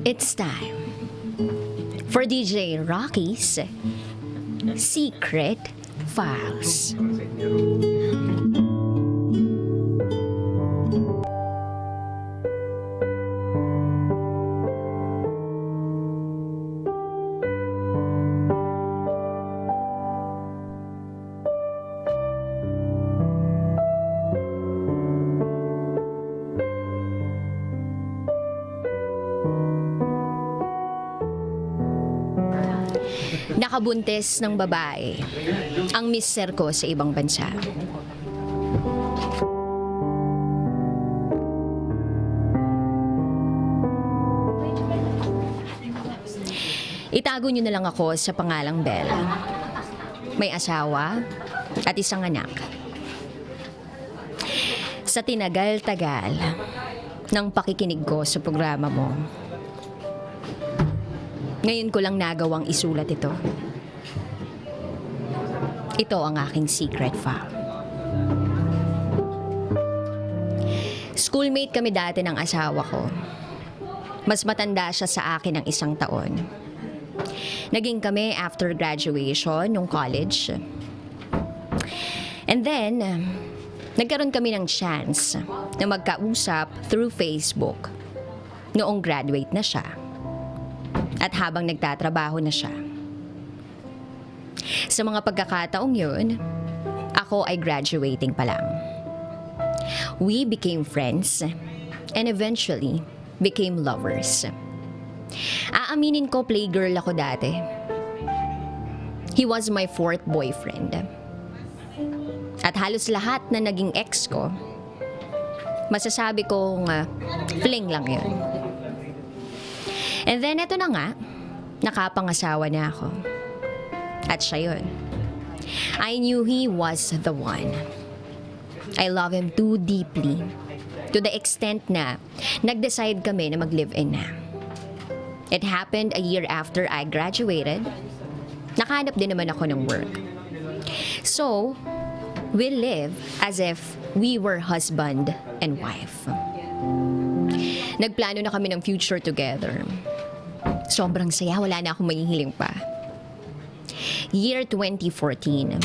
It's time for DJ Rocky's Secret Files. Nakabuntis ng babae ang mister ko sa ibang bansa. Itago niyo na lang ako sa pangalang Bell. May asawa at isang anak. Sa tinagal-tagal ng pakikinig ko sa programa mo, ngayon ko lang nagawang isulat ito. Ito ang aking secret file. Schoolmate kami dati ng asawa ko. Mas matanda siya sa akin ng 1 taon. Naging kami after graduation nung college. And then, nagkaroon kami ng chance na magkausap through Facebook noong graduate na siya. At habang nagtatrabaho na siya. Sa mga pagkakataong yun, ako ay graduating pa lang. We became friends and eventually became lovers. Aaminin ko, playgirl ako dati. He was my 4th boyfriend. At halos lahat na naging ex ko, masasabi kong fling lang yun. And then, eto na nga, nakapangasawa na ako. At siya yun. I knew he was the one. I love him too deeply. To the extent na, nag-decide kami na mag-live-in na. It happened a year after I graduated. Nakahanap din naman ako ng work. So, we live as if we were husband and wife. Nagplano na kami ng future together. Sobrang saya, wala na akong mahihiling pa. Year 2014,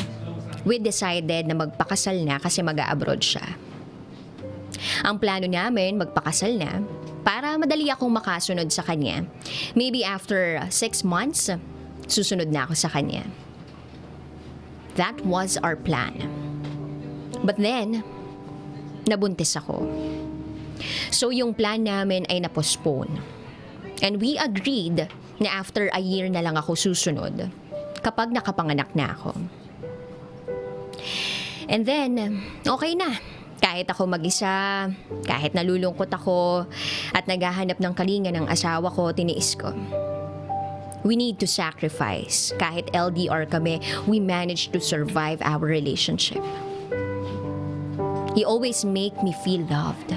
we decided na magpakasal na kasi mag-a-abroad siya. Ang plano namin, magpakasal na para madali akong makasunod sa kanya. Maybe after 6 months, susunod na ako sa kanya. That was our plan. But then, nabuntis ako. So yung plan namin ay na-postpone. And we agreed na after a year na lang ako susunod kapag nakapanganak na ako. And then, okay na. Kahit ako mag-isa, kahit nalulungkot ako at naghahanap ng kalinga ng asawa ko, tiniis ko. We need to sacrifice. Kahit LDR kami, we managed to survive our relationship. He always make me feel loved.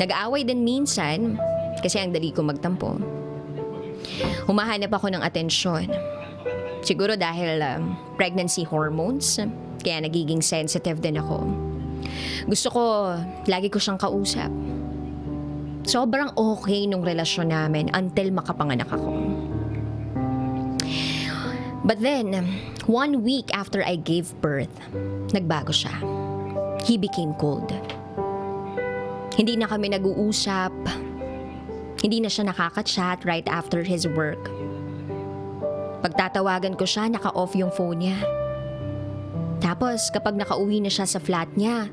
Nag-aaway din minsan, kasi ang dali ko magtampo. Humahanap ako ng atensyon. Siguro dahil pregnancy hormones, kaya nagiging sensitive din ako. Gusto ko, lagi ko siyang kausap. Sobrang okay nung relasyon namin until makapanganak ako. But then, 1 week after I gave birth, nagbago siya. He became cold. Hindi na kami nag-uusap. Hindi na siya nakaka-chat right after his work. Pagtatawagan ko siya, naka-off yung phone niya. Tapos, kapag nakauwi na siya sa flat niya,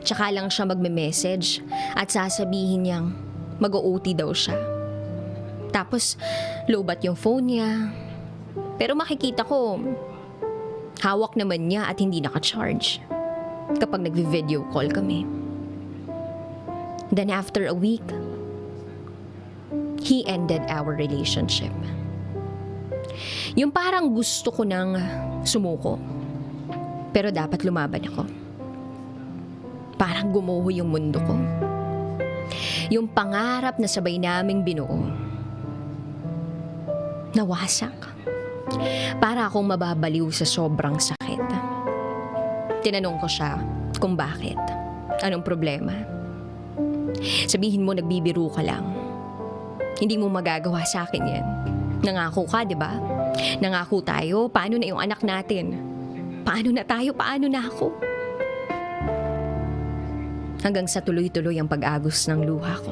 tsaka lang siya magme-message at sasabihin niyang mag-OT daw siya. Tapos, lobat yung phone niya. Pero makikita ko, hawak naman niya at hindi naka-charge kapag nagvi-video call kami. Then after a week, he ended our relationship. Yung parang gusto ko nang sumuko. Pero dapat lumaban ako. Parang gumuho yung mundo ko. Yung pangarap na sabay naming binuo, nawasak. Para akong mababaliw sa sobrang sakit. Tinanong ko siya kung bakit. Anong problema? Sabihin mo nagbibiro ka lang. Hindi mo magagawa sa akin yan. Nangako ka, di ba? Nangako tayo, paano na yung anak natin? Paano na tayo? Paano na ako? Hanggang sa tuloy-tuloy ang pag-agos ng luha ko.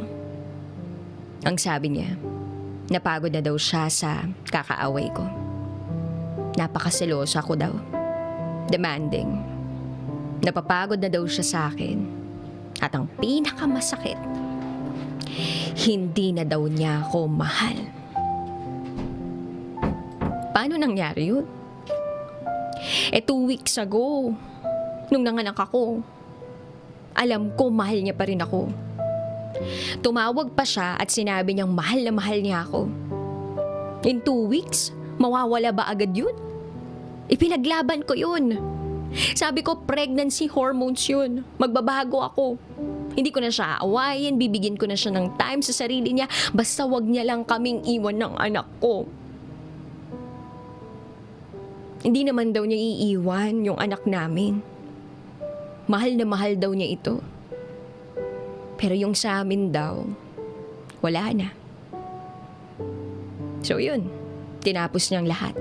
Ang sabi niya, napagod na daw siya sa kakaaway ko. Napakaselosa ko daw. Demanding. Napapagod na daw siya sa akin. At ang pinakamasakit, hindi na daw niya ako mahal. Paano nangyari yun? 2 weeks ago, nung nanganak ako, alam ko mahal niya pa rin ako. Tumawag pa siya at sinabi niyang mahal na mahal niya ako. In 2 weeks, mawawala ba agad yun? Ipinaglaban ko yun. Sabi ko, pregnancy hormones yun. Magbabago ako. Hindi ko na siya aawayin, bibigyan ko na siya ng time sa sarili niya, basta wag niya lang kaming iwan ng anak ko. Hindi naman daw niya iiwan yung anak namin. Mahal na mahal daw niya ito. Pero yung sa amin daw, wala na. So yun, tinapos niyang lahat.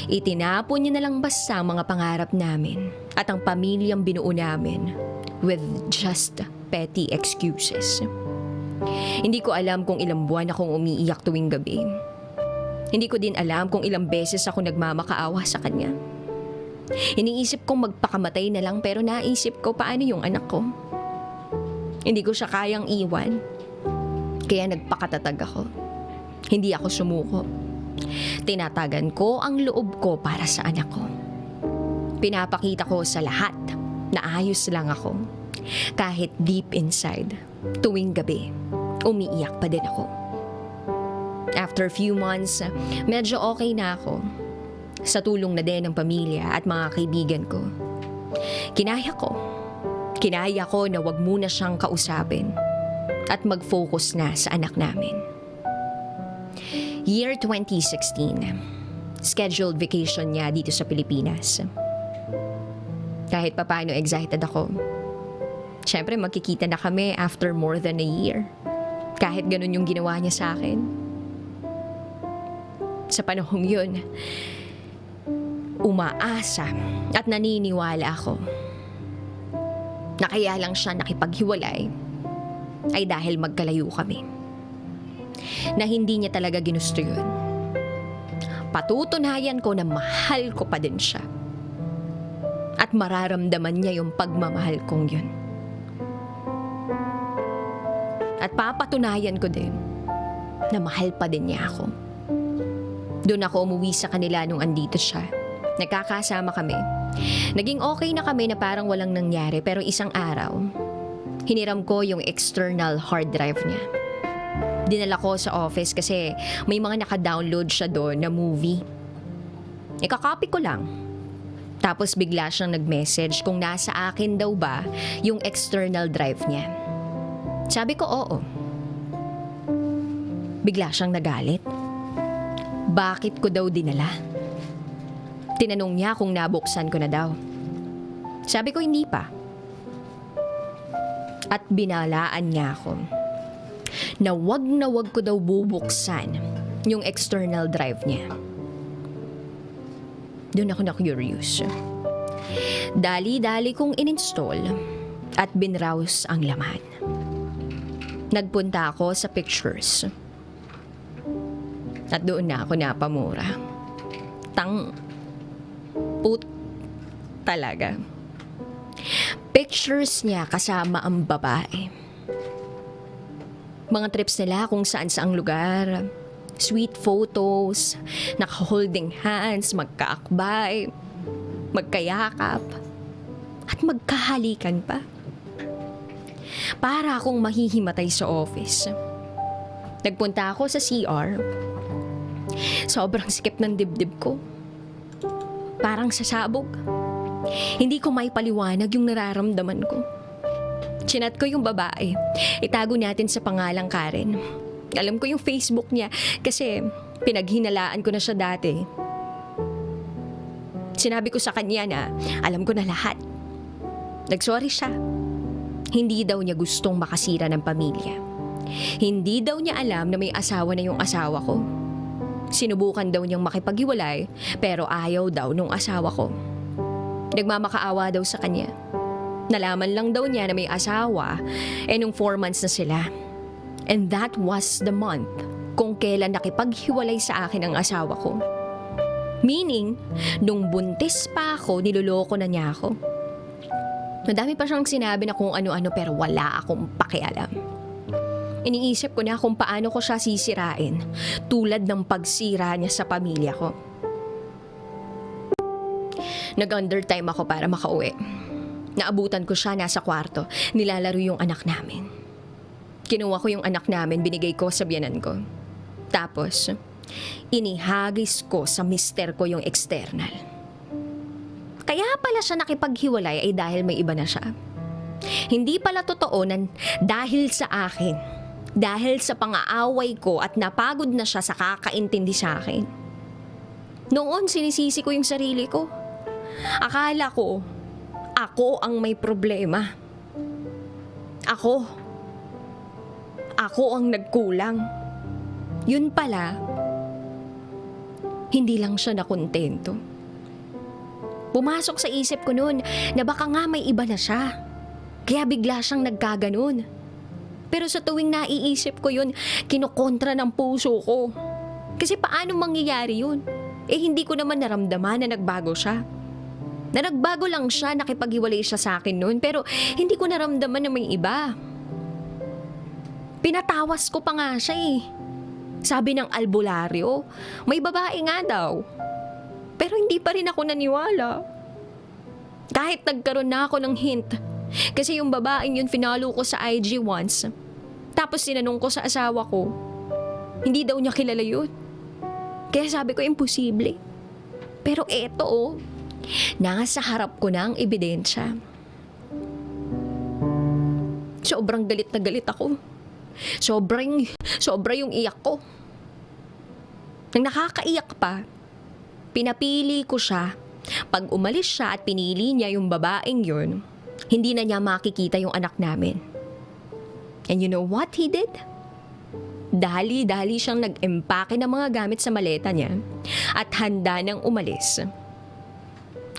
Itinapon niya na lang basta ang mga pangarap namin at ang pamilyang binuo namin with just petty excuses. Hindi ko alam kung ilang buwan akong umiiyak tuwing gabi. Hindi ko din alam kung ilang beses ako nagmamakaawa sa kanya. Iniisip kong magpakamatay na lang pero naisip ko paano yung anak ko. Hindi ko siya kayang iwan. Kaya nagpakatatag ako. Hindi ako sumuko. Tinatagan ko ang loob ko para sa anak ko. Pinapakita ko sa lahat na ayos lang ako. Kahit deep inside, tuwing gabi, umiiyak pa din ako. After a few months, medyo okay na ako. Sa tulong na din ng pamilya at mga kaibigan ko. Kinaya ko na wag muna siyang kausapin at mag-focus na sa anak namin. Year 2016, scheduled vacation niya dito sa Pilipinas. Kahit papaano excited ako. Siyempre magkikita na kami after more than a year. Kahit ganun yung ginawa niya sa akin. Sa panahong yun, umaasa at naniniwala ako na kaya lang siya nakipaghiwalay ay dahil magkalayo kami. Na hindi niya talaga ginusto yun. Patutunayan ko na mahal ko pa din siya. At mararamdaman niya yung pagmamahal kong yun. At papatunayan ko din na mahal pa din niya ako. Doon ako umuwi sa kanila nung andito siya. Nagkakasama kami. Naging okay na kami na parang walang nangyari pero isang araw, hiniram ko yung external hard drive niya. Dinala ko sa office kasi may mga naka-download siya doon na movie. Ikakopy ko lang. Tapos bigla siyang nag-message kung nasa akin daw ba yung external drive niya. Sabi ko oo. Bigla siyang nagalit. Bakit ko daw dinala? Tinanong niya kung nabuksan ko na daw. Sabi ko hindi pa. At binalaan niya ako na wag ko daw bubuksan yung external drive niya. Doon ako na-curious. Dali-dali kong in-install at binrowse ang laman. Nagpunta ako sa pictures. At doon na ako napamura. Put talaga. Pictures niya kasama ang babae. Mga trips nila kung saan-saang lugar. Sweet photos, naka-holding hands, magkaakbay, magkayakap, at magkahalikan pa. Para akong mahihimatay sa office. Nagpunta ako sa CR. Sobrang sikip ng dibdib ko. Parang sasabog. Hindi ko may paliwanag yung nararamdaman ko. Chinat ko yung babae. Itago natin sa pangalang Karen. Alam ko yung Facebook niya kasi pinaghinalaan ko na siya dati. Sinabi ko sa kanya na alam ko na lahat. Nagsorry siya. Hindi daw niya gustong makasira ng pamilya. Hindi daw niya alam na may asawa na yung asawa ko. Sinubukan daw niyang makipaghiwalay pero ayaw daw nung asawa ko. Nagmamakaawa daw sa kanya. Nalaman lang daw niya na may asawa nung 4 months na sila. And that was the month kung kailan nakipaghiwalay sa akin ang asawa ko. Meaning, nung buntis pa ako, niloloko na niya ako. Madami pa siyang sinabi na kung ano-ano pero wala akong pakialam. Iniisip ko na kung paano ko siya sisirain tulad ng pagsira niya sa pamilya ko. Nag-undertime ako para makauwi. Naabutan ko siya nasa kwarto, nilalaro yung anak namin. Kinuha ko yung anak namin, binigay ko sa biyanan ko. Tapos, inihagis ko sa mister ko yung external. Kaya pala siya nakipaghiwalay ay dahil may iba na siya. Hindi pala totoo na dahil sa akin, dahil sa pang-aaway ko at napagod na siya sa kakaintindi sa akin. Noon sinisisi ko yung sarili ko. Akala ko, ako ang may problema. Ako ang nagkulang. Yun pala, hindi lang siya nakontento. Pumasok sa isip ko noon na baka nga may iba na siya. Kaya bigla siyang nagkaganon. Pero sa tuwing naiisip ko yun, kinokontra ng puso ko. Kasi paano mangyayari yun? Hindi ko naman naramdaman na nagbago siya. Na nagbago lang siya, nakipaghiwalay siya sa akin noon, pero hindi ko naramdaman na may iba. Pinatawas ko pa nga siya eh. Sabi ng albularyo, may babae nga daw. Pero hindi pa rin ako naniwala. Kahit nagkaroon na ako ng hint. Kasi yung babaeng yun finalo ko sa IG once. Tapos sinanong ko sa asawa ko. Hindi daw niya kilala yun. Kaya sabi ko imposible. Pero eto nasa harap ko na ang ebidensya. Sobrang galit na galit ako. Sobra yung iyak ko. Nang nakakaiyak pa, pinapili ko siya. Pag umalis siya at pinili niya yung babaeng yun, hindi na niya makikita yung anak namin. And you know what he did? Dali-dali siyang nag-empake ng mga gamit sa maleta niya at handa nang umalis.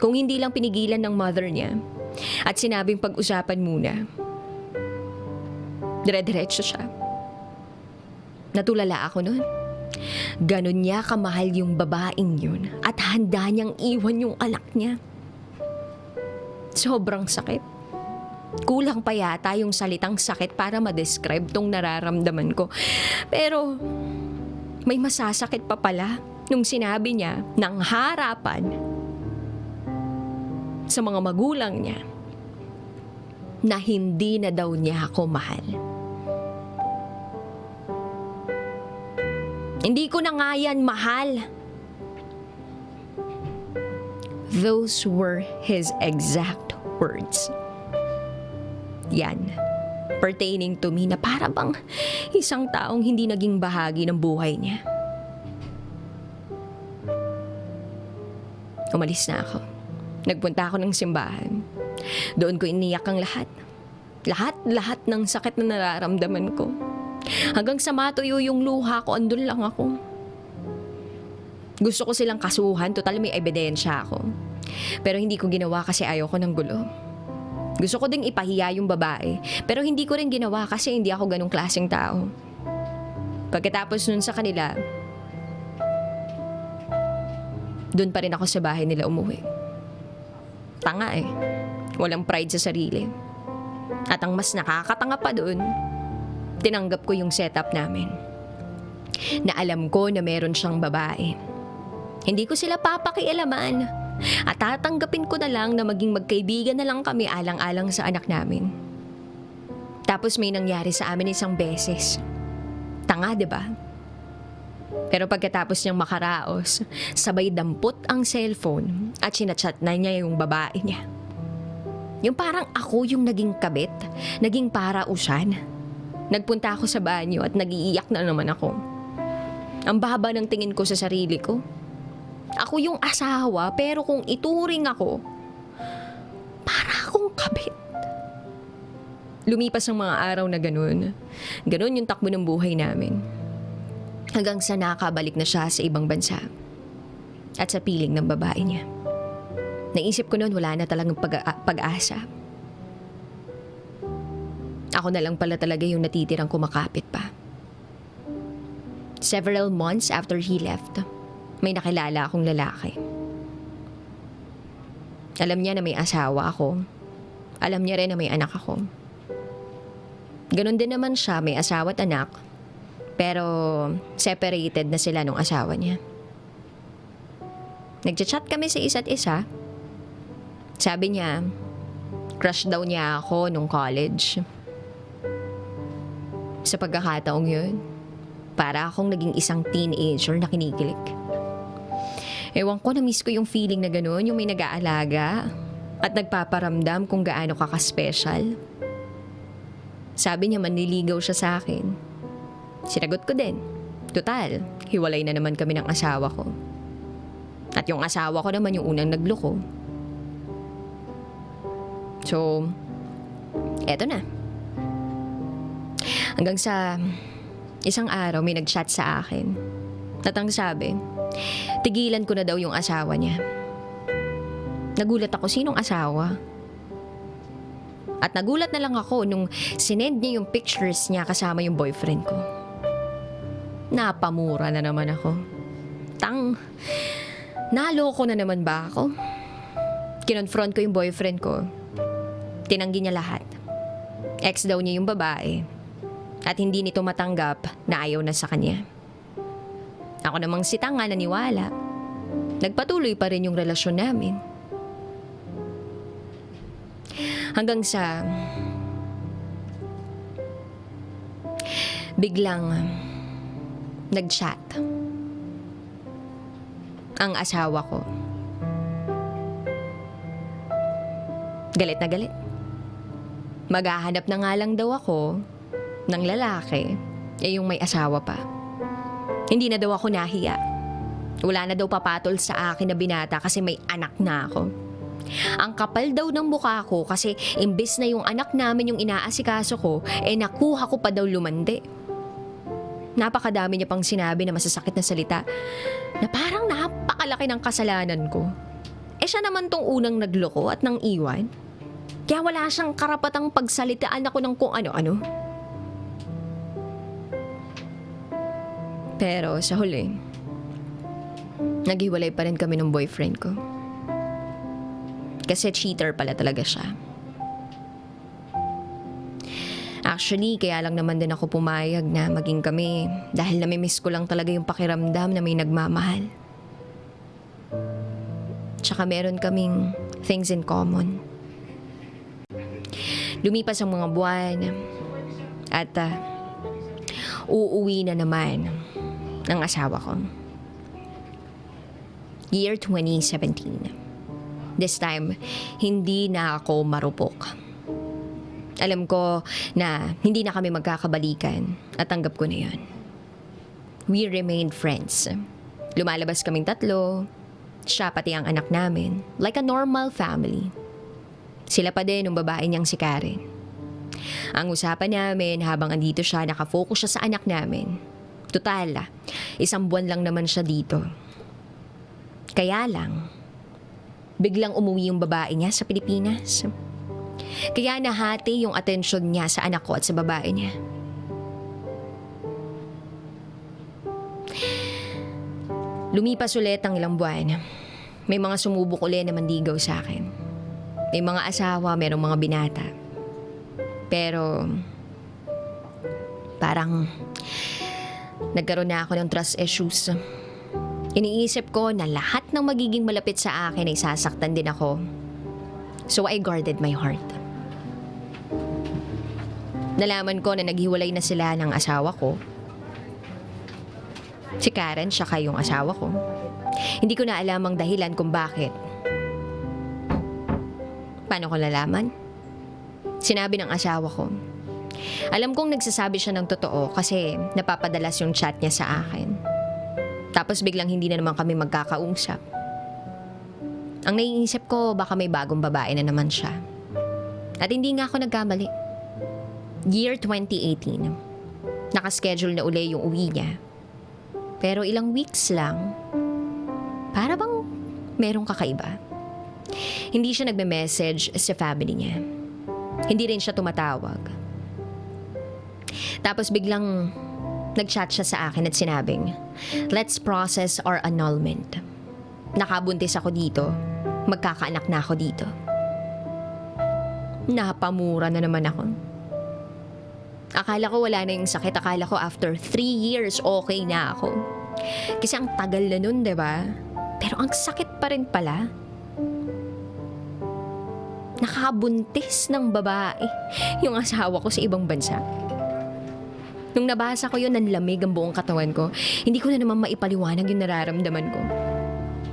Kung hindi lang pinigilan ng mother niya at sinabing pag-usapan muna, dire-diretso siya. Natulala ako nun. Ganon niya kamahal yung babaeng yun at handa niyang iwan yung anak niya. Sobrang sakit. Kulang pa yata yung salitang sakit para ma-describe tong nararamdaman ko. Pero may masasakit pa pala nung sinabi niya ng harapan sa mga magulang niya na hindi na daw niya ako mahal. Hindi ko na nga yan mahal. Those were his exact words. Yan, pertaining to me na para bang isang taong hindi naging bahagi ng buhay niya. Umalis na ako. Nagpunta ako ng simbahan. Doon ko iniyak ang lahat. Lahat ng sakit na nararamdaman ko. Hanggang sa matuyo yung luha ko, andun lang ako. Gusto ko silang kasuhan, total may ebidensya ako. Pero hindi ko ginawa kasi ayaw ko ng gulo. Gusto ko ding ipahiya yung babae, pero hindi ko rin ginawa kasi hindi ako ganong klaseng tao. Pagkatapos nun sa kanila, dun pa rin ako sa bahay nila umuwi. Tanga eh. Walang pride sa sarili. At ang mas nakakatanga pa doon, tinanggap ko yung setup namin. Na alam ko na meron siyang babae. Hindi ko sila papakialaman. At tatanggapin ko na lang na maging magkaibigan na lang kami alang-alang sa anak namin. Tapos may nangyari sa amin isang beses. Tanga, diba? Pero pagkatapos niyang makaraos, sabay dampot ang cellphone at sinachat na niya yung babae niya. Yung parang ako yung naging kabit, naging parausan. Nagpunta ako sa banyo at nagiiyak na naman ako. Ang baba ng tingin ko sa sarili ko. Ako yung asawa, pero kung ituring ako, para akong kabit. Lumipas ang mga araw na ganun. Ganun yung takbo ng buhay namin. Hanggang sa nakabalik na siya sa ibang bansa. At sa piling ng babae niya. Naisip ko noon wala na talagang pag-asa. Ako na lang pala talaga yung natitirang kumakapit pa. Several months after he left, may nakilala akong lalaki. Alam niya na may asawa ako. Alam niya rin na may anak ako. Ganon din naman siya, may asawa at anak. Pero separated na sila nung asawa niya. Nagchat-chat kami sa isa't isa. Sabi niya, crush daw niya ako nung college. Sa pagkakataong yun, para akong naging isang teenager na kinikilig. Ewan ko, na-miss ko yung feeling na gano'n, yung may nag-aalaga at nagpaparamdam kung gaano ka ka-special. Sabi niya manliligaw siya sa akin. Sinagot ko din. Total, hiwalay na naman kami ng asawa ko. At yung asawa ko naman yung unang nagloko. So, eto na. Hanggang sa isang araw may nag-chat sa akin. At ang sabi, tigilan ko na daw yung asawa niya. Nagulat ako, sinong asawa? At nagulat na lang ako nung sinend niya yung pictures niya kasama yung boyfriend ko. Napamura na naman ako. Naloko na naman ba ako? Kinonfront ko yung boyfriend ko. Tinanggi niya lahat. Ex daw niya yung babae. At hindi nito matanggap na ayaw na sa kanya. Ako namang si tanga naniwala. Nagpatuloy pa rin yung relasyon namin. Hanggang sa biglang nag-chat ang asawa ko. Galit na galit. Maghahanap na nga lang daw ako ng lalaki, yung may asawa pa. Hindi na daw ako nahiya. Wala na daw papatol sa akin na binata kasi may anak na ako. Ang kapal daw ng mukha ko kasi imbes na yung anak namin yung inaasikaso ko, nakuha ko pa daw lumande. Napakadami niya pang sinabi na masasakit na salita na parang napakalaki ng kasalanan ko. Siya naman tong unang nagloko at nang iwan. Kaya wala siyang karapatang pagsalitaan ako ng kung ano-ano. Pero sa huli, naghiwalay pa rin kami ng boyfriend ko. Kasi cheater pala talaga siya. Actually, kaya lang naman din ako pumayag na maging kami dahil namimiss ko lang talaga yung pakiramdam na may nagmamahal. Tsaka meron kaming things in common. Lumipas ang mga buwan at uuwi na naman ang asawa ko. Year 2017. This time, hindi na ako marupok. Alam ko na hindi na kami magkakabalikan at tanggap ko na yun. We remained friends. Lumalabas kaming tatlo, siya pati ang anak namin, like a normal family. Sila pa din ng babae niyang si Karen. Ang usapan namin habang andito siya, nakafocus siya sa anak namin. Total, 1 buwan lang naman siya dito. Kaya lang, biglang umuwi yung babae niya sa Pilipinas. Kaya nahati yung atensyon niya sa anak ko at sa babae niya. Lumipas ulit ang ilang buwan. May mga sumubok ulit na mandigaw sa akin. May mga asawa, merong mga binata. Pero parang nagkaroon na ako ng trust issues. Iniisip ko na lahat ng magiging malapit sa akin ay sasaktan din ako. So I guarded my heart. Nalaman ko na naghiwalay na sila ng asawa ko. Si Karen, siya kayong asawa ko. Hindi ko na alam ang dahilan kung bakit. Paano ko nalaman? Sinabi ng asawa ko. Alam kong nagsasabi siya ng totoo kasi napapadalas yung chat niya sa akin. Tapos biglang hindi na naman kami magkakausap. Ang naiisip ko, baka may bagong babae na naman siya. At hindi nga ako nagkamali. Year 2018. Nakaschedule na uli yung uwi niya. Pero ilang weeks lang, para bang merong kakaiba. Hindi siya nagme-message sa family niya. Hindi rin siya tumatawag. Tapos biglang nag-chat siya sa akin at sinabing, "Let's process our annulment. Nakabuntis ako dito. Magkakaanak na ako dito." Napamura na naman ako. Akala ko wala na yung sakit. Akala ko after 3 years okay na ako. Kasi ang tagal na nun, diba? Pero ang sakit pa rin pala. Nakabuntis ng babae yung asawa ko sa ibang bansa. Nung nabasa ko yun, nanlamig ang buong katawan ko. Hindi ko na naman maipaliwanag yung nararamdaman ko.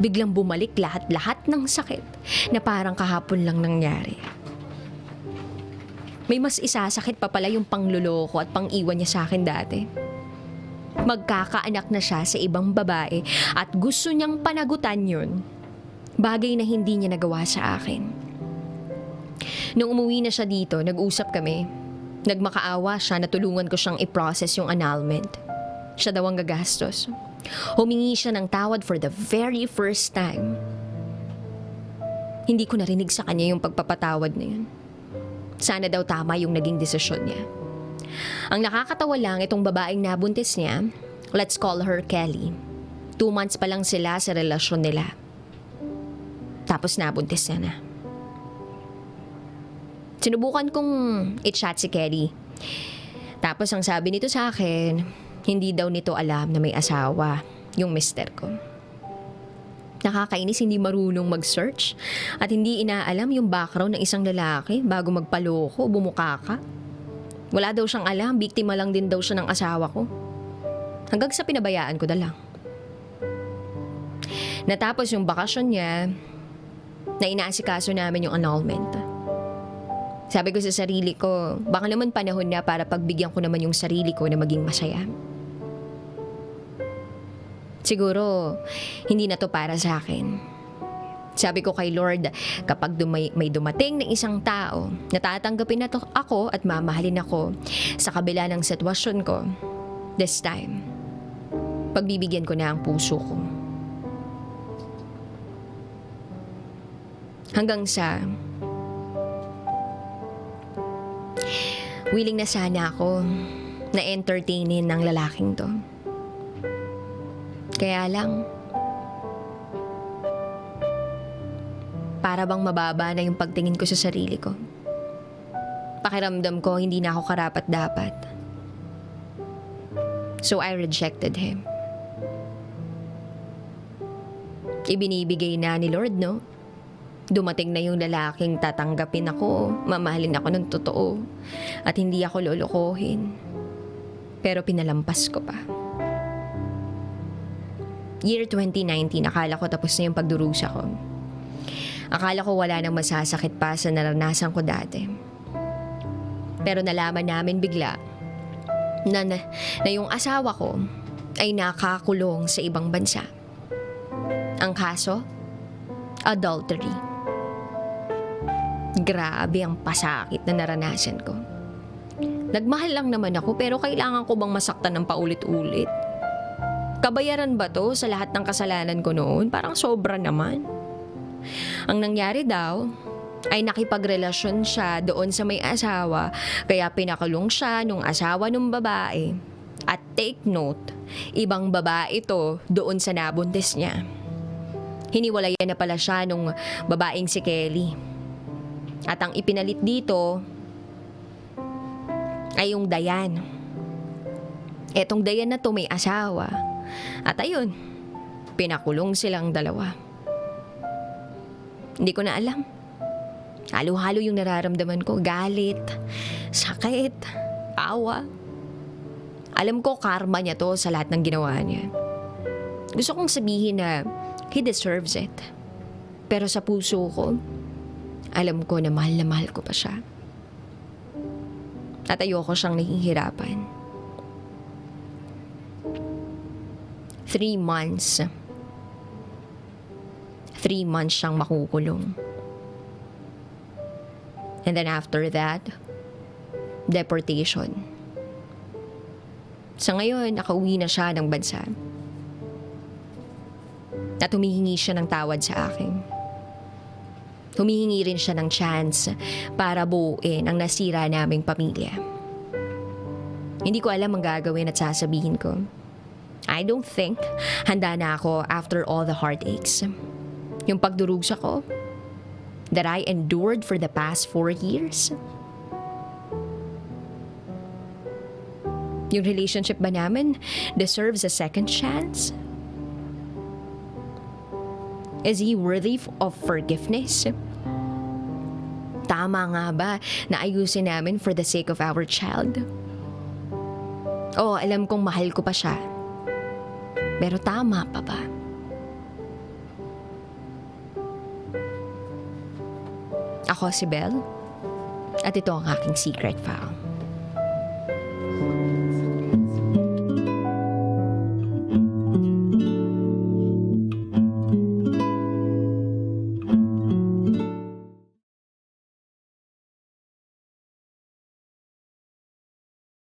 Biglang bumalik lahat-lahat ng sakit na parang kahapon lang nangyari. May mas isasakit pa pala yung pangluloko at pang-iwan niya sa akin dati. Magkakaanak na siya sa ibang babae at gusto niyang panagutan yun. Bagay na hindi niya nagawa sa akin. Nung umuwi na siya dito, nag-usap kami. Nagmakaawa siya na tulungan ko siyang i-process yung annulment. Siya daw ang gagastos. Humingi siya ng tawad for the very first time. Hindi ko narinig sa kanya yung pagpapatawad na yun. Sana daw tama yung naging desisyon niya. Ang nakakatawa lang, itong babaeng nabuntis niya, let's call her Kelly. 2 months pa lang sila sa relasyon nila. Tapos nabuntis niya na. Sinubukan kong i-chat si Kelly. Tapos ang sabi nito sa akin, hindi daw nito alam na may asawa, yung mister ko. Nakakainis, hindi marunong mag-search at hindi inaalam yung background ng isang lalaki bago magpaloko, bumukaka. Wala daw siyang alam, biktima lang din daw siya ng asawa ko. Hanggang sa pinabayaan ko na lang. Natapos yung bakasyon niya, na inaasikaso namin yung annulment. Sabi ko sa sarili ko, baka naman panahon na para pagbigyan ko naman yung sarili ko na maging masaya. Siguro, hindi na to para sa akin. Sabi ko kay Lord, kapag may dumating ng isang tao, natatanggapin na to ako at mamahalin ako sa kabila ng sitwasyon ko, this time, pagbibigyan ko na ang puso ko. Hanggang sa willing na sana ako na entertainin ng lalaking to. Kaya lang, para bang mababa na yung pagtingin ko sa sarili ko. Pakiramdam ko hindi na ako karapat-dapat. So I rejected him. Ibinibigay na ni Lord, no? Dumating na yung lalaking tatanggapin ako, mamahalin ako ng totoo, at hindi ako lolokohin. Pero pinalampas ko pa. Year 2019, akala ko tapos na yung pagdurusa ko. Akala ko wala nang masasakit pa sa naranasan ko dati. Pero nalaman namin bigla na yung asawa ko ay nakakulong sa ibang bansa. Ang kaso? Adultery. Grabe ang pasakit na naranasan ko. Nagmahal lang naman ako, pero kailangan ko bang masaktan ng paulit-ulit? Kabayaran ba to sa lahat ng kasalanan ko noon? Parang sobra naman. Ang nangyari daw ay nakipagrelasyon siya doon sa may asawa, kaya pinakulong siya nung asawa nung babae. At take note, ibang babae to doon sa nabuntis niya. Hiniwalayan na pala siya nung babaeng si Kelly. At ang ipinalit dito ay yung Dayan. Etong Dayan na to may asawa. At ayun, pinakulong silang dalawa. Hindi ko na alam. Halo-halo yung nararamdaman ko. Galit, sakit, awa. Alam ko karma niya to sa lahat ng ginawa niya. Gusto kong sabihin na he deserves it. Pero sa puso ko, alam ko na mahal ko pa siya. At ayoko siyang nahihirapan. 3 months. 3 months siyang makukulong. And then after that, deportation. Sa ngayon, nakauwi na siya ng bansa. At humihingi siya ng tawad sa akin. Humihingi rin siya ng chance para buuin ang nasira naming pamilya. Hindi ko alam ang gagawin at sasabihin ko. I don't think handa na ako after all the heartaches. Yung pagdurusa ko that I endured for the past 4 years. Yung relationship ba namin deserves a second chance? Is he worthy of forgiveness? Tama nga ba na ayusin namin for the sake of our child? Oo, alam kong mahal ko pa siya. Pero tama pa ba? Ako si Belle, at ito ang aking secret file.